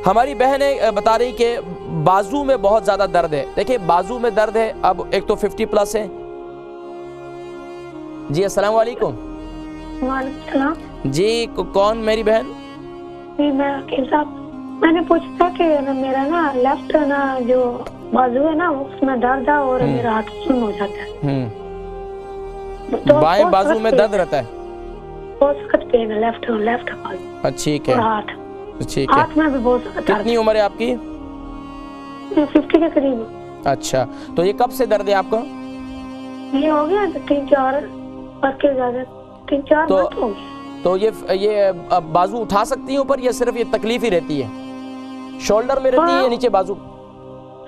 ہماری بہنیں بتا رہی کہ بازو میں بہت زیادہ درد ہے. دیکھیں بازو میں درد ہے، اب ایک تو 50 پلس ہے. جی السلام علیکم. وعلیکم السلام. جی کون میری بہن؟ جی میں صاحب، میں نے پوچھا تھا کہ میرا نا لیفٹ نا جو بازو ہے نا اس میں درد ہے اور میرا ہاتھ سن ہو جاتا ہے. بائیں بازو میں درد رہتا ہے؟ بہت سخت پین ہے لیفٹ بازو. ٹھیک ہے اور ہاتھ ٹھیک ہے. ہاتھ میں بھی بہت سخت. کتنی عمر ہے آپ کی؟ 50 کے قریب. اچھا تو یہ کب سے درد ہے آپ کا؟ یہ ہو گیا 3-4 کے زیادہ 3-4 مہینے ہو گئے. تو یہ بازو اٹھا سکتی ہیں اوپر یا صرف یہ تکلیف ہی رہتی ہے؟ شولڈر میں رہتی ہے یا نیچے بازو؟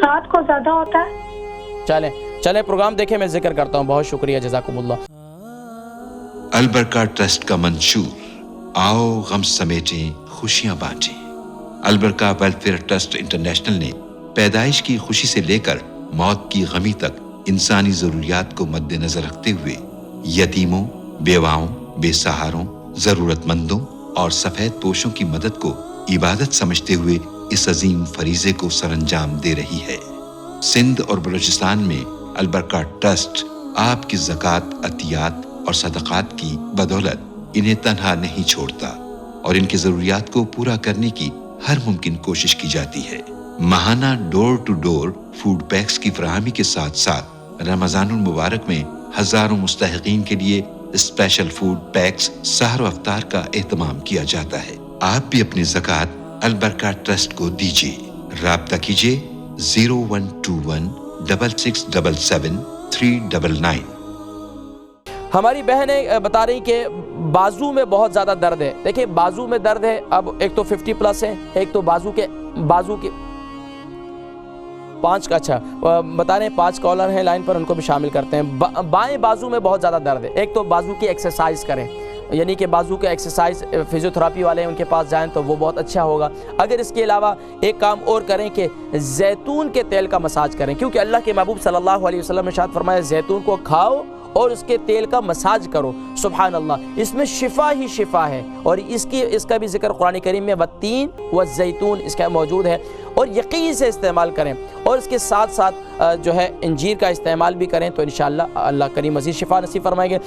رات کو زیادہ ہوتا ہے. چلیں پروگرام دیکھیں، میں ذکر کرتا ہوں. بہت شکریہ، جزاکم اللہ. البرکہ ٹرسٹ کا منشور آؤ غم سمیٹیں خوشیاں بانٹیں. البرکہ ویلفیئر ٹرسٹ انٹرنیشنل نے پیدائش کی خوشی سے لے کر موت کی غمی تک انسانی ضروریات کو مد نظر رکھتے ہوئے یتیموں، بیواؤں، بے سہاروں، ضرورت مندوں اور سفید پوشوں کی مدد کو عبادت سمجھتے ہوئے اس عظیم فریضے کو سر انجام دے رہی ہے. سندھ اور بلوچستان میں البرکہ ٹرسٹ آپ کی زکوٰۃ، عطیات اور صدقات کی بدولت انہیں تنہا نہیں چھوڑتا اور ان کی ضروریات کو پورا کرنے کی ہر ممکن کوشش کی جاتی ہے. ماہانہ ڈور ٹو ڈور فوڈ پیکس کی فراہمی کے ساتھ ساتھ رمضان المبارک میں ہزاروں مستحقین کے لیے اسپیشل فوڈ پیکس سحر و افطار کا اہتمام کیا جاتا ہے. آپ بھی اپنی زکوٰۃ البرکہ ٹرسٹ کو دیجیے. رابطہ کیجیے 0121 6677 399. ہماری بہنیں بتا رہی کہ بازو میں بہت زیادہ درد ہے. دیکھیں بازو میں درد ہے، اب ایک تو 50 پلس ہے، ایک تو بازو کے 5 کا. اچھا بتا رہے ہیں 5 کالر ہیں لائن پر، ان کو بھی شامل کرتے ہیں. بائیں بازو میں بہت زیادہ درد ہے. ایک تو بازو کی ایکسرسائز کریں، یعنی کہ بازو کے ایکسرسائز فزیوتھراپی والے ہیں ان کے پاس جائیں تو وہ بہت اچھا ہوگا. اگر اس کے علاوہ ایک کام اور کریں کہ زیتون کے تیل کا مساج کریں، کیونکہ اللہ کے محبوب صلی اللہ علیہ وسلم نے ارشاد فرمایا زیتون کو کھاؤ اور اس کے تیل کا مساج کرو. سبحان اللہ، اس میں شفا ہی شفا ہے. اور اس کا بھی ذکر قرآن کریم میں والتین والزیتون اس کا موجود ہے. اور یقین سے استعمال کریں اور اس کے ساتھ ساتھ جو ہے انجیر کا استعمال بھی کریں تو انشاءاللہ اللہ کریم مزید شفا نصیب فرمائیں گے.